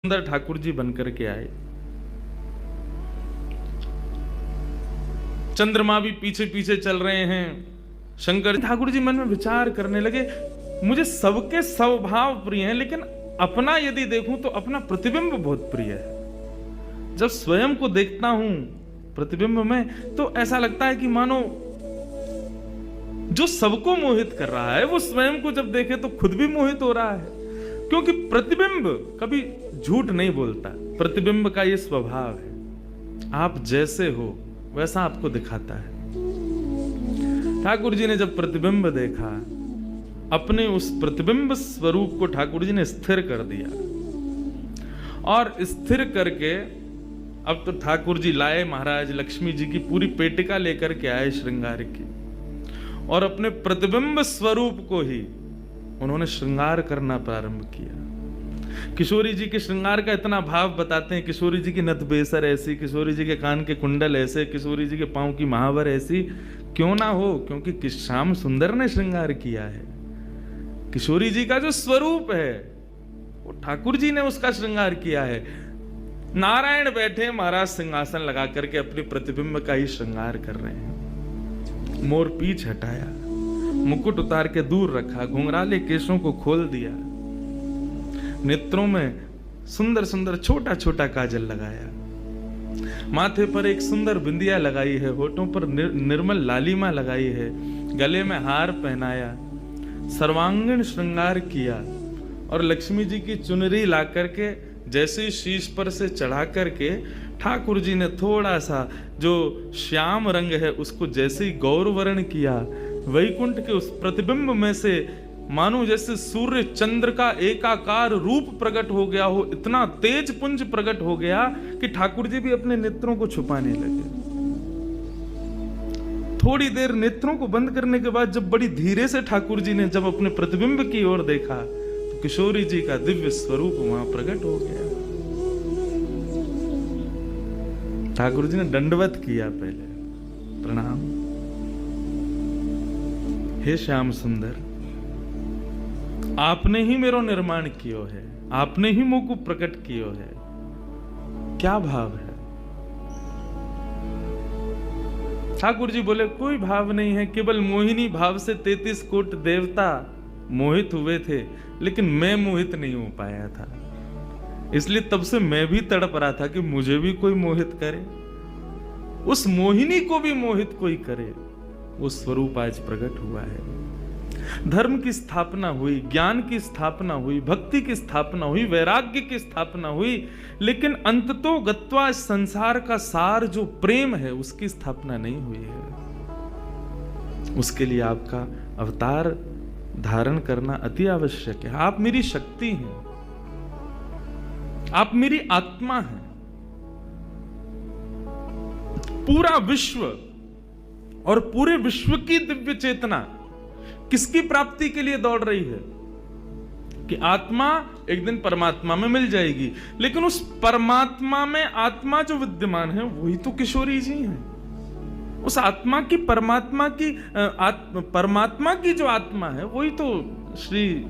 सुंदर ठाकुर जी बनकर के आए। चंद्रमा भी पीछे पीछे चल रहे हैं। शंकर ठाकुर जी मन में विचार करने लगे, मुझे सबके स्वभाव प्रिय हैं, लेकिन अपना यदि देखूं तो अपना प्रतिबिंब बहुत प्रिय है। जब स्वयं को देखता हूं प्रतिबिंब में तो ऐसा लगता है कि मानो जो सबको मोहित कर रहा है वो स्वयं को जब देखे तो खुद भी मोहित हो रहा है, क्योंकि प्रतिबिंब कभी झूठ नहीं बोलता। प्रतिबिंब का ये स्वभाव है, आप जैसे हो वैसा आपको दिखाता है। ठाकुर जी ने जब प्रतिबिंब देखा, अपने उस प्रतिबिंब स्वरूप को ठाकुर जी ने स्थिर कर दिया और स्थिर करके अब तो ठाकुर जी लाए महाराज लक्ष्मी जी की पूरी पेटिका लेकर के आए श्रृंगार की, और अपने प्रतिबिंब स्वरूप को ही उन्होंने श्रृंगार करना प्रारंभ किया। किशोरी जी के श्रृंगार का इतना भाव बताते हैं, किशोरी जी की नथ बेसर ऐसी, किशोरी जी के कान के कुंडल ऐसे, किशोरी जी के पांव की महावर ऐसी। क्यों ना हो, क्योंकि श्याम सुंदर ने श्रृंगार किया है। किशोरी जी का जो स्वरूप है वो ठाकुर जी ने उसका श्रृंगार किया है। नारायण बैठे महाराज सिंहासन लगा करके अपने प्रतिबिंब का ही श्रृंगार कर रहे हैं। मोर पीछ हटाया, मुकुट उतार के दूर रखा, घुंघराले केशों को खोल दिया, नेत्रों में सुंदर सुंदर छोटा छोटा काजल लगाया, माथे पर एक सुंदर बिंदिया लगाई है, होठों पर निर्मल लालिमा लगाई है, गले में हार पहनाया, सर्वांगीण श्रृंगार किया और लक्ष्मी जी की चुनरी ला करके जैसे ही शीश पर से चढ़ा करके ठाकुर जी ने थोड़ा सा जो श्याम रंग है उसको जैसे ही गौर वर्ण किया, वैकुंठ के उस प्रतिबिंब में से मानो जैसे सूर्य चंद्र का एकाकार रूप प्रकट हो गया हो, इतना तेज पुंज प्रकट हो गया कि ठाकुर जी भी अपने नेत्रों को छुपाने लगे। थोड़ी देर नेत्रों को बंद करने के बाद जब बड़ी धीरे से ठाकुर जी ने जब अपने प्रतिबिंब की ओर देखा तो किशोरी जी का दिव्य स्वरूप वहां प्रकट हो गया। ठाकुर जी ने दंडवत किया, पहले प्रणाम। हे श्याम सुंदर, आपने ही मेरो निर्माण कियो है, आपने ही मुझको प्रकट कियो है। क्या भाव है? ठाकुर जी बोले कोई भाव नहीं है, केवल मोहिनी भाव से 33 कोट देवता मोहित हुए थे, लेकिन मैं मोहित नहीं हो पाया था। इसलिए तब से मैं भी तड़प रहा था कि मुझे भी कोई मोहित करे, उस मोहिनी को भी मोहित कोई करे। वो स्वरूप आज प्रकट हुआ है। धर्म की स्थापना हुई, ज्ञान की स्थापना हुई, भक्ति की स्थापना हुई, वैराग्य की स्थापना हुई, लेकिन अंततो गत्वा संसार का सार जो प्रेम है उसकी स्थापना नहीं हुई है। उसके लिए आपका अवतार धारण करना अति आवश्यक है। आप मेरी शक्ति हैं, आप मेरी आत्मा हैं। पूरा विश्व और पूरे विश्व की दिव्य चेतना किसकी प्राप्ति के लिए दौड़ रही है? कि आत्मा एक दिन परमात्मा में मिल जाएगी, लेकिन उस परमात्मा में आत्मा जो विद्यमान है वही तो किशोरी जी हैं। उस आत्मा की परमात्मा की जो आत्मा है वही तो श्री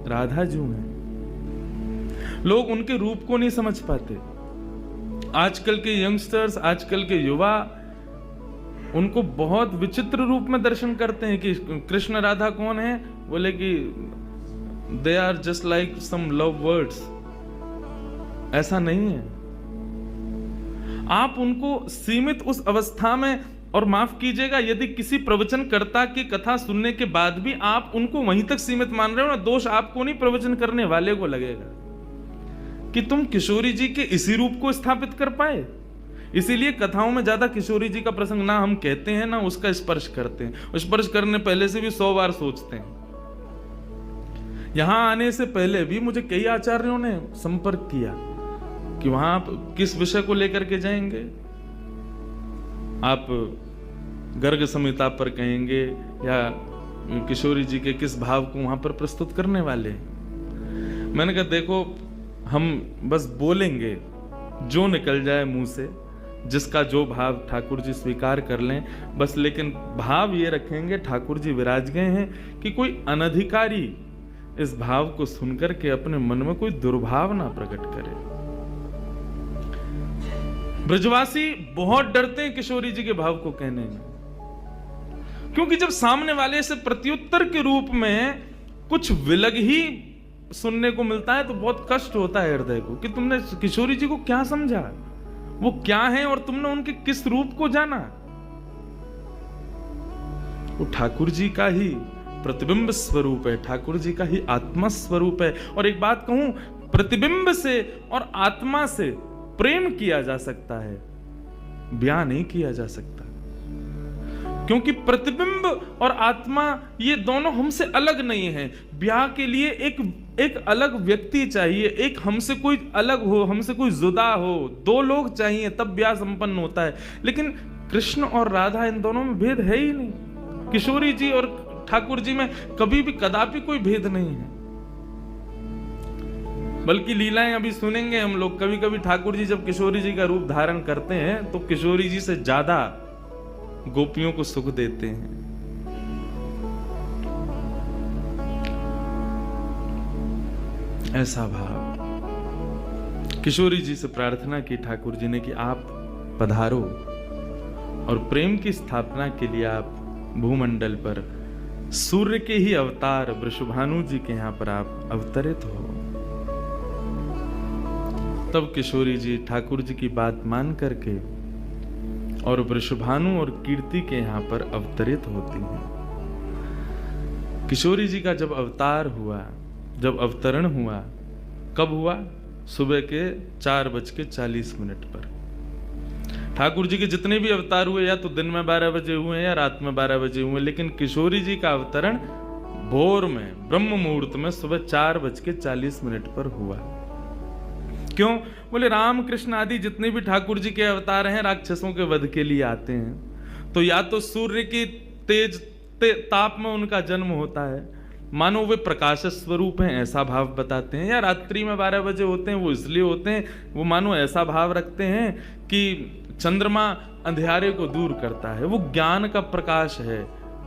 राधा जी हैं। लोग उनके रूप को नहीं समझ पाते। आजकल के यंगस्टर्स, आजकल के युवा उनको बहुत विचित्र रूप में दर्शन करते हैं कि कृष्ण राधा कौन है, बोले कि they are just like some love words. ऐसा नहीं है। आप उनको सीमित उस अवस्था में, और माफ कीजिएगा यदि किसी प्रवचनकर्ता की कथा सुनने के बाद भी आप उनको वहीं तक सीमित मान रहे हो ना, दोष आपको नहीं प्रवचन करने वाले को लगेगा कि तुम किशोरी जी के इसी रूप को स्थापित कर पाए। इसीलिए कथाओं में ज्यादा किशोरी जी का प्रसंग ना हम कहते हैं ना उसका स्पर्श करते हैं। स्पर्श करने पहले से भी 100 बार सोचते हैं। यहां आने से पहले भी मुझे कई आचार्यों ने संपर्क किया कि वहां आप किस विषय को लेकर के जाएंगे, आप गर्ग संहिता पर कहेंगे या किशोरी जी के किस भाव को वहां पर प्रस्तुत करने वाले। मैंने कहा देखो, हम बस बोलेंगे जो निकल जाए मुंह से, जिसका जो भाव ठाकुर जी स्वीकार कर लें बस, लेकिन भाव ये रखेंगे ठाकुर जी विराज गए हैं कि कोई अनधिकारी इस भाव को सुनकर के अपने मन में कोई दुर्भाव ना प्रकट करे। ब्रजवासी बहुत डरते हैं किशोरी जी के भाव को कहने में, क्योंकि जब सामने वाले से प्रत्युत्तर के रूप में कुछ विलग ही सुनने को मिलता है तो बहुत कष्ट होता है हृदय को कि तुमने किशोरी जी को क्या समझा, वो क्या है और तुमने उनके किस रूप को जाना। वो ठाकुर जी का ही प्रतिबिंब स्वरूप है, ठाकुर जी का ही आत्मा स्वरूप है। और एक बात कहूं, प्रतिबिंब से और आत्मा से प्रेम किया जा सकता है, ब्याह नहीं किया जा सकता, क्योंकि प्रतिबिंब और आत्मा ये दोनों हमसे अलग नहीं है। ब्याह के लिए एक अलग व्यक्ति चाहिए, एक हमसे कोई अलग हो, हमसे कोई जुदा हो, दो लोग चाहिए तब ब्याह संपन्न होता है। लेकिन कृष्ण और राधा, इन दोनों में भेद है ही नहीं। किशोरी जी और ठाकुर जी में कभी भी कदापि कोई भेद नहीं है, बल्कि लीलाएं अभी सुनेंगे हम लोग। कभी कभी ठाकुर जी जब किशोरी जी का रूप धारण करते हैं तो किशोरी जी से ज्यादा गोपियों को सुख देते हैं। ऐसा भाव किशोरी जी से प्रार्थना की ठाकुर जी ने कि आप पधारो और प्रेम की स्थापना के लिए आप भूमंडल पर सूर्य के ही अवतार वृषभानु जी के यहां पर आप अवतरित हो। तब किशोरी जी ठाकुर जी की बात मान करके और वृषभानु और कीर्ति के यहां पर अवतरित होती हैं। किशोरी जी का जब अवतार हुआ, जब अवतरण हुआ, कब हुआ? सुबह के 4:40 पर। ठाकुर जी के जितने भी अवतार हुए या तो दिन में 12 बजे हुए या रात में 12 बजे हुए, लेकिन किशोरी जी का अवतरण भोर में ब्रह्म मुहूर्त में सुबह 4:40 पर हुआ। क्यों? बोले राम कृष्ण आदि जितने भी ठाकुर जी के अवतार हैं राक्षसों के वध के लिए आते हैं, तो या तो सूर्य की तेज ताप में उनका जन्म होता है, मानो वे प्रकाश स्वरूप हैं ऐसा भाव बताते हैं, या रात्रि में 12 बजे होते हैं, वो इसलिए होते हैं, वो मानो ऐसा भाव रखते हैं कि चंद्रमा अंधेरे को दूर करता है, वो ज्ञान का प्रकाश है,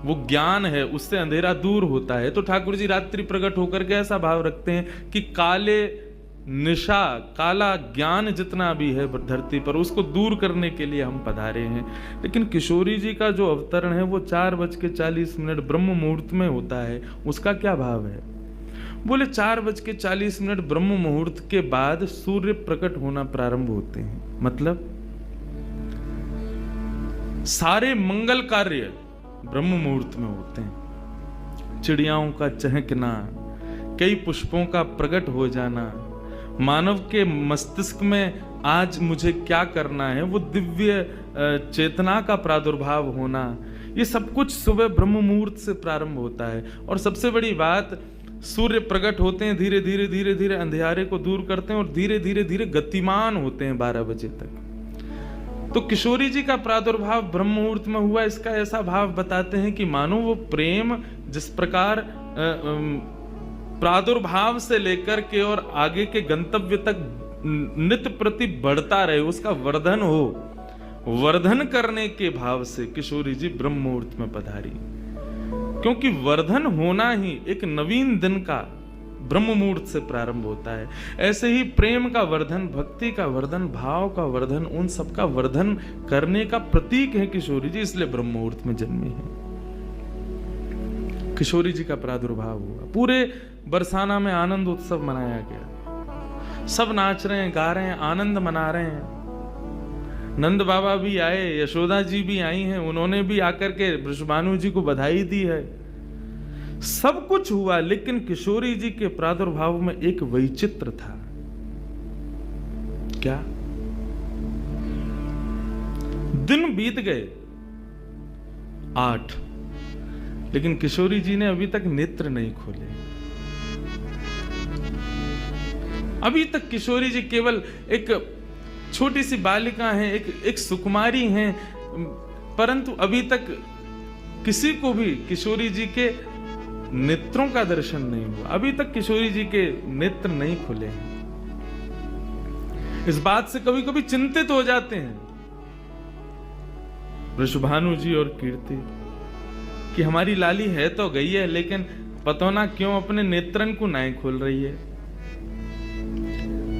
वो ज्ञान है, उससे अंधेरा दूर होता है। तो ठाकुर जी रात्रि प्रकट होकर के ऐसा भाव रखते हैं कि काले निशा, काला ज्ञान जितना भी है धरती पर, उसको दूर करने के लिए हम पधारे हैं। लेकिन किशोरी जी का जो अवतरण है वो 4:40 ब्रह्म मुहूर्त में होता है। उसका क्या भाव है? बोले 4:40 ब्रह्म मुहूर्त के बाद सूर्य प्रकट होना प्रारंभ होते हैं। मतलब सारे मंगल कार्य ब्रह्म मुहूर्त में होते हैं। चिड़ियाओं का चहकना, कई पुष्पों का प्रकट हो जाना, मानव के मस्तिष्क में आज मुझे क्या करना है, वो दिव्य चेतना का प्रादुर्भाव होना, ये सब कुछ सुबह ब्रह्म मुहूर्त से प्रारंभ होता है। और सबसे बड़ी बात, सूर्य प्रकट होते हैं, धीरे धीरे धीरे धीरे अंधेरे को दूर करते हैं और धीरे धीरे धीरे गतिमान होते हैं 12 बजे तक। तो किशोरी जी का प्रादुर्भाव ब्रह्म मुहूर्त में हुआ, इसका ऐसा भाव बताते हैं कि मानो वो प्रेम जिस प्रकार प्रादुर्भाव से लेकर के और आगे के गंतव्य तक नित्य प्रति बढ़ता रहे, उसका वर्धन हो, वर्धन करने के भाव से किशोरी जी ब्रह्म मुहूर्त में पधारी। क्योंकि वर्धन होना ही एक नवीन दिन का ब्रह्म मुहूर्त से प्रारंभ होता है। ऐसे ही प्रेम का वर्धन, भक्ति का वर्धन, भाव का वर्धन, उन सब का वर्धन करने का प्रतीक है किशोरी जी, इसलिए ब्रह्म मुहूर्त में जन्मी है। किशोरी जी का प्रादुर्भाव हुआ, पूरे बरसाना में आनंद उत्सव मनाया गया, सब नाच रहे हैं, गा रहे हैं, आनंद मना रहे हैं। नंद बाबा भी आए, यशोदा जी भी आई हैं, उन्होंने भी आकर के वृषभानु जी को बधाई दी है। सब कुछ हुआ, लेकिन किशोरी जी के प्रादुर्भाव में एक वैचित्र था। क्या? दिन बीत गए 8, लेकिन किशोरी जी ने अभी तक नेत्र नहीं खोले। अभी तक किशोरी जी केवल एक छोटी सी बालिका हैं, एक सुकुमारी हैं, परंतु अभी तक किसी को भी किशोरी जी के नेत्रों का दर्शन नहीं हुआ। अभी तक किशोरी जी के नेत्र नहीं खुले हैं। इस बात से कभी कभी चिंतित हो जाते हैं वृषभानु जी और कीर्ति कि हमारी लाली है तो गई है, लेकिन पता ना क्यों अपने नेत्रन को नहीं खोल रही है।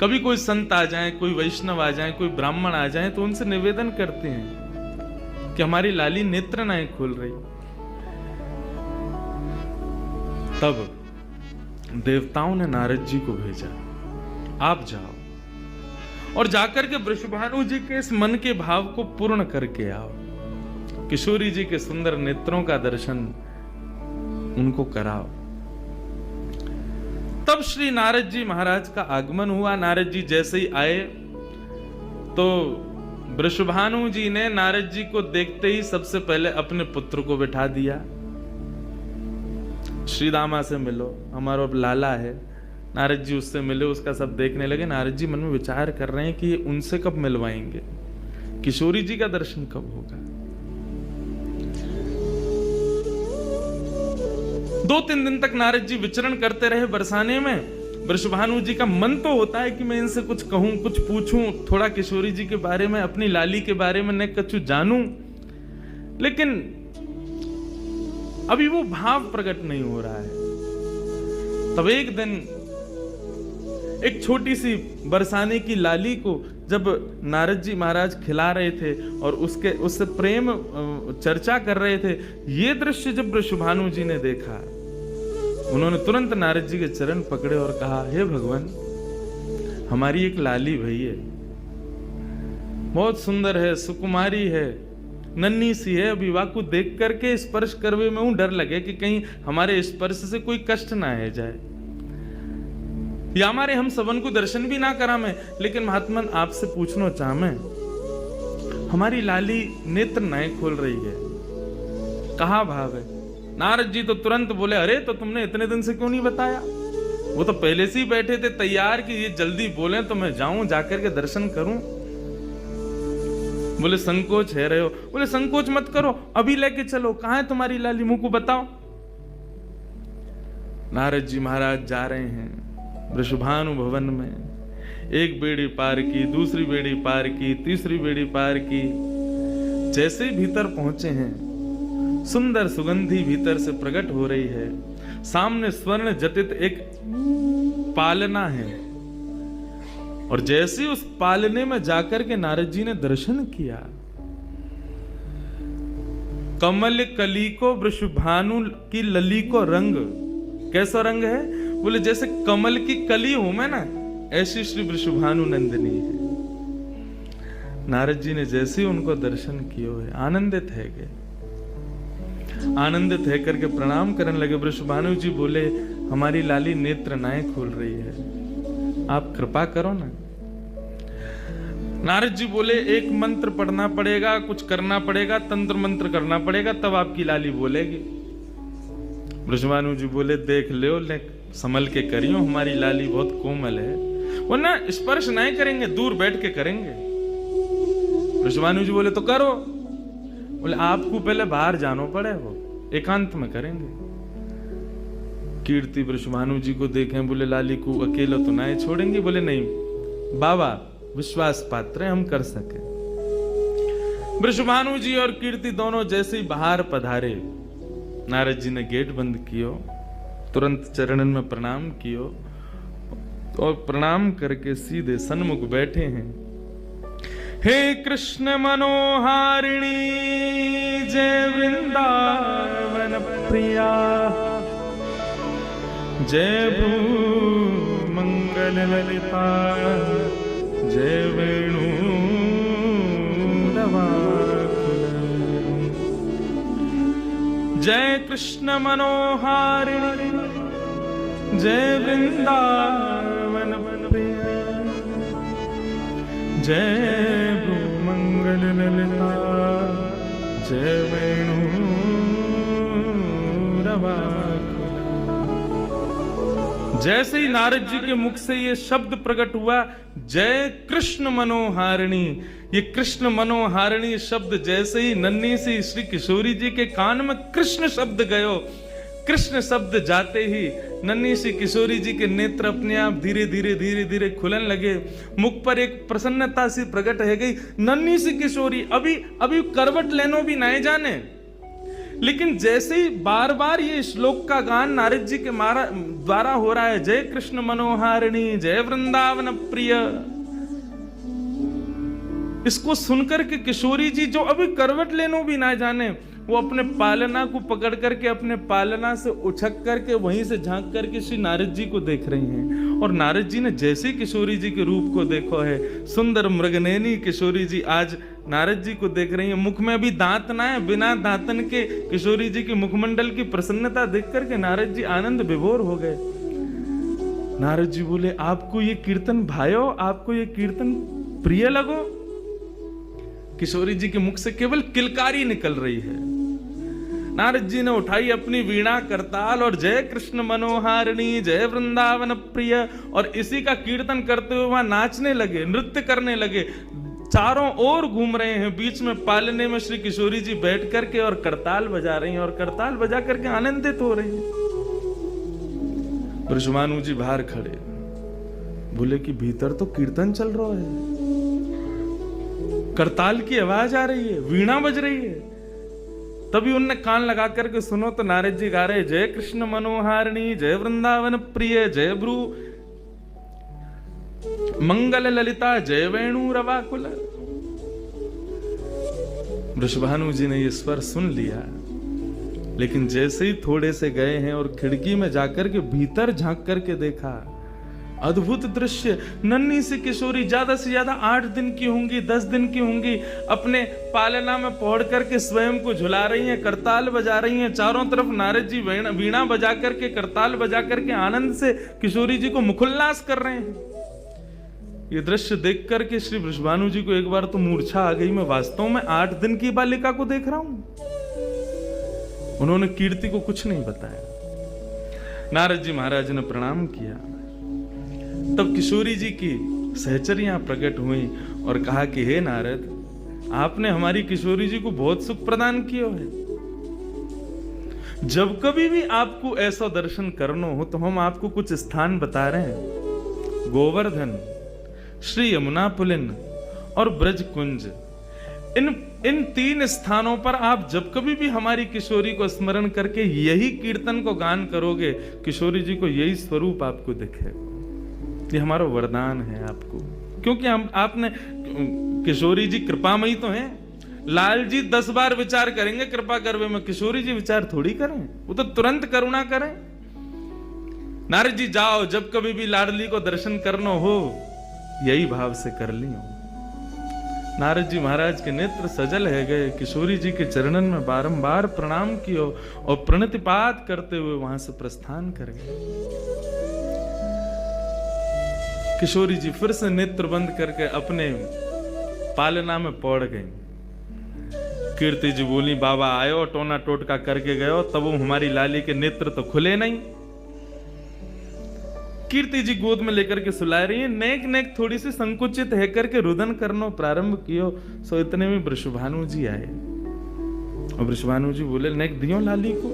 कभी कोई संत आ जाए, कोई वैष्णव आ जाए, कोई ब्राह्मण आ जाए, तो उनसे निवेदन करते हैं कि हमारी लाली नेत्र नहीं खोल रही। तब देवताओं ने नारद जी को भेजा, आप जाओ और जाकर के वृषभानु जी के इस मन के भाव को पूर्ण करके आओ। किशोरी जी के सुंदर नेत्रों का दर्शन उनको कराओ। तब श्री नारद जी महाराज का आगमन हुआ। नारद जी जैसे ही आए तो वृषभानु जी ने नारद जी को देखते ही सबसे पहले अपने पुत्र को बिठा दिया। श्री दामा से मिलो, हमारा अब लाला है। नारद जी उससे मिले, उसका सब देखने लगे। नारद जी मन में विचार कर रहे हैं कि उनसे कब मिलवाएंगे, किशोरी जी का दर्शन कब होगा। 2-3 दिन तक नारद जी विचरण करते रहे बरसाने में। वृषभानु जी का मन तो होता है कि मैं इनसे कुछ कहूं, कुछ पूछूं, थोड़ा किशोरी जी के बारे में, अपनी लाली के बारे में न कुछ जानूं, लेकिन अभी वो भाव प्रकट नहीं हो रहा है। तब एक दिन एक छोटी सी बरसाने की लाली को जब नारद जी महाराज खिला रहे थे और उससे प्रेम चर्चा कर रहे थे, ये दृश्य जब वृषभानु जी ने देखा, उन्होंने तुरंत नारद जी के चरण पकड़े और कहा, हे भगवान, हमारी एक लाली भई है, बहुत सुंदर है, सुकुमारी है, नन्ही सी है। अभी वाकु देख करके स्पर्श करवे में डर लगे कि कहीं हमारे स्पर्श से कोई कष्ट ना है जाए, या हमारे हम सबन को दर्शन भी ना करा में। लेकिन महात्मन आपसे पूछना चाह मैं, हमारी लाली नेत्र नहीं खोल रही है, कहा भाव है। नारद जी तो तुरंत बोले, अरे तो तुमने इतने दिन से क्यों नहीं बताया? वो तो पहले से ही बैठे थे तैयार कि ये जल्दी बोले तो मैं जाऊं, जाकर के दर्शन करूं। बोले संकोच है रहे हो। बोले संकोच मत करो, अभी लेके चलो। कहां है तुम्हारी लाली, मुंह को बताओ। नारद जी महाराज जा रहे हैं वृषभानु भवन में। एक बेड़ी पार की, दूसरी बेड़ी पार की, तीसरी बेड़ी पार की। जैसे ही भीतर पहुंचे हैं, सुंदर सुगंधी भीतर से प्रकट हो रही है। सामने स्वर्ण जटित एक पालना है, और जैसे उस पालने में जाकर के नारद जी ने दर्शन किया, कमल कली को वृषभानु की लली को रंग, कैसा रंग है? बोले जैसे कमल की कली हूं मैं ना, ऐसी श्री वृषभानु नंदिनी है। नारद जी ने जैसे ही उनको दर्शन किए हुए आनंदित है गए, आनंदित है करके प्रणाम करने लगे। वृषभानु जी बोले, हमारी लाली नेत्र नाए खोल रही है, आप कृपा करो ना। नारद जी बोले, एक मंत्र पढ़ना पड़ेगा, कुछ करना पड़ेगा, तंत्र मंत्र करना पड़ेगा, तब आपकी लाली बोलेगी। वृषभानु जी बोले, देख लो, संभल के करियो, हमारी लाली बहुत कोमल है, वो ना स्पर्श नहीं करेंगे, दूर बैठ के करेंगे। वृषभानु जी बोले, तो करो। बोले आपको पहले बाहर जानो पड़े, वो एकांत में करेंगे। कीर्ति वृषभानु जी को देखें, बोले लाली को अकेला तो नहीं छोड़ेंगे। बोले नहीं बाबा, विश्वास पात्र हम कर सके। वृषभानु जी और कीर्ति दोनों जैसे ही बाहर पधारे, नारद जी ने गेट बंद कियो, तुरंत चरणन में प्रणाम कियो और प्रणाम करके सीधे सन्मुख बैठे हैं। हे कृष्ण मनोहारिणी जय वृंदावन प्रिया, जय भू मंगल ललिता, जय वेणु जय कृष्ण मनोहारिणी जय वृंदावन प्रिया, जय भूमंगल ललिता, जय वेणु जैसे ही नारद जी के मुख से ये शब्द प्रकट हुआ, जय कृष्ण मनोहारिणी, ये कृष्ण मनोहारिणी शब्द जैसे ही नन्ही सी श्री किशोरी जी के कान में कृष्ण शब्द गयो, कृष्ण शब्द जाते ही नन्ही सी किशोरी जी के नेत्र अपने आप धीरे धीरे धीरे धीरे खुलन लगे। मुख पर एक प्रसन्नता सी प्रकट है गई। नन्ही सी किशोरी अभी अभी करवट लेनो भी नहीं जाने, लेकिन जैसे ही बार बार ये श्लोक का गान नारद जी के द्वारा हो रहा है, जय कृष्ण मनोहारिणी जय वृंदावन प्रिय, इसको सुनकर के किशोरी जी, जो अभी करवट लेनो भी ना जाने, वो अपने पालना को पकड़ करके अपने पालना से उछक करके वहीं से झांक करके श्री नारद जी को देख रही हैं। और नारद जी ने जैसे किशोरी जी के रूप को देखो है, सुंदर मृगनयनी किशोरी जी आज नारद जी को देख रही हैं। मुख में अभी दांत ना है, बिना दांतन के किशोरी जी के मुखमंडल की प्रसन्नता देख करके नारद जी आनंद विभोर हो गए। नारद जी बोले, आपको ये कीर्तन भायो, आपको ये कीर्तन प्रिय लगो? किशोरी जी के मुख से केवल किलकारी निकल रही है। नारद जी ने उठाई अपनी वीणा करताल और जय कृष्ण मनोहारिणी जय वृंदावन प्रिय, और इसी का कीर्तन करते हुए वहां नाचने लगे, नृत्य करने लगे, चारों ओर घूम रहे हैं। बीच में पालने में श्री किशोरी जी बैठ करके और करताल बजा रही हैं, और करताल बजा करके आनंदित हो रही हैं। ब्रजमानु जी बाहर खड़े बोले कि भीतर तो कीर्तन चल रहा है, करताल की आवाज आ रही है, वीणा बज रही है। तभी उनने कान लगा करके सुनो तो नारद जी गा रहे, जय कृष्ण मनोहारिणी जय वृंदावन प्रिय जय ब्रू मंगल ललिता जय वेणु रवाकुल। वृषभानु जी ने ये स्वर सुन लिया, लेकिन जैसे ही थोड़े से गए हैं और खिड़की में जाकर के भीतर झांक करके देखा, अद्भुत दृश्य। नन्ही सी किशोरी, ज्यादा से ज्यादा 8 दिन की होंगी, 10 दिन की होंगी, अपने पालना में पौड़ करके स्वयं को झुला रही हैं, करताल बजा रही हैं। चारों तरफ नारद जी वीणा बजा करके, करताल बजा करके आनंद से किशोरी जी को मुखोल्लास कर रहे हैं। ये दृश्य देख करके श्री वृषभानु जी को एक बार तो मूर्छा आ गई, मैं वास्तव में 8 दिन की बालिका को देख रहा हूं। उन्होंने कीर्ति को कुछ नहीं बताया। नारद जी महाराज ने प्रणाम किया। तब किशोरी जी की सहचरियां प्रकट हुई और कहा कि हे नारद, आपने हमारी किशोरी जी को बहुत सुख प्रदान किया है। जब कभी भी आपको ऐसा दर्शन करना हो तो हम आपको कुछ स्थान बता रहे हैं। गोवर्धन, श्री यमुना पुलिन और ब्रज कुंज, इन 3 स्थानों पर आप जब कभी भी हमारी किशोरी को स्मरण करके यही कीर्तन को गान करोगे, किशोरी जी को यही स्वरूप आपको दिखेगा। ये हमारा वरदान है आपको, क्योंकि आपने, किशोरी जी कृपामयी तो हैं। लाल जी 10 बार विचार करेंगे कृपा करवे में, किशोरी जी विचार थोड़ी करें, वो तो तुरंत करुणा करें। नारद जी जाओ, जब कभी भी लाडली को दर्शन करना हो यही भाव से कर लियो। नारद जी महाराज के नेत्र सजल है गए, किशोरी जी के चरणन में बारंबार प्रणाम कियो और प्रणतिपात करते हुए वहां से प्रस्थान कर गए। किशोरी जी फिर से नेत्र बंद करके अपने पालना में पड़ गई। कीर्ति जी बोली, बाबा आयो टोना टोटका करके गयो, तब वो हमारी लाली के नेत्र तो खुले नहीं। कीर्ति जी गोद में लेकर के सुला रही है, नेक नेक थोड़ी सी संकुचित है करके रुदन करना प्रारंभ कियो। सो इतने में वृषभानु जी आए और वृषभानु जी बोले, नेक दियो लाली को।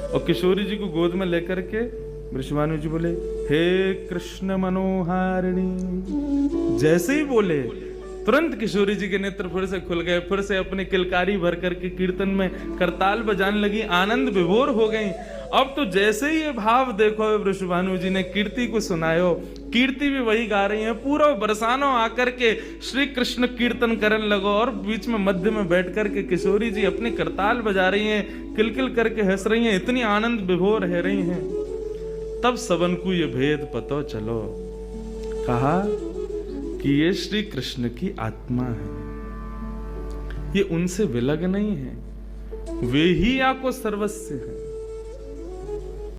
और किशोरी जी को गोद में लेकर के वृषभानु जी बोले, हे कृष्ण मनोहारिणी। जैसे ही बोले तुरंत किशोरी जी के नेत्र फिर से खुल गए, फिर से अपने किलकारी भर करके कीर्तन में करताल बजाने लगी, आनंद विभोर हो गई। अब तो जैसे ही ये भाव देखो, वृषभानु जी ने कीर्ति को सुनायो, कीर्ति भी वही गा रही है। पूरा बरसानो आकर के श्री कृष्ण कीर्तन करने लगो और बीच में मध्य में बैठ करके किशोरी जी अपने करताल बजा रही हैं, किलकिल करके हंस रही हैं, इतनी आनंद विभोर रह रही हैं। तब सबन को ये भेद पतो चलो, कहा कि ये श्री कृष्ण की आत्मा है, ये उनसे विलग नहीं है, वे ही आपको सर्वस्व है।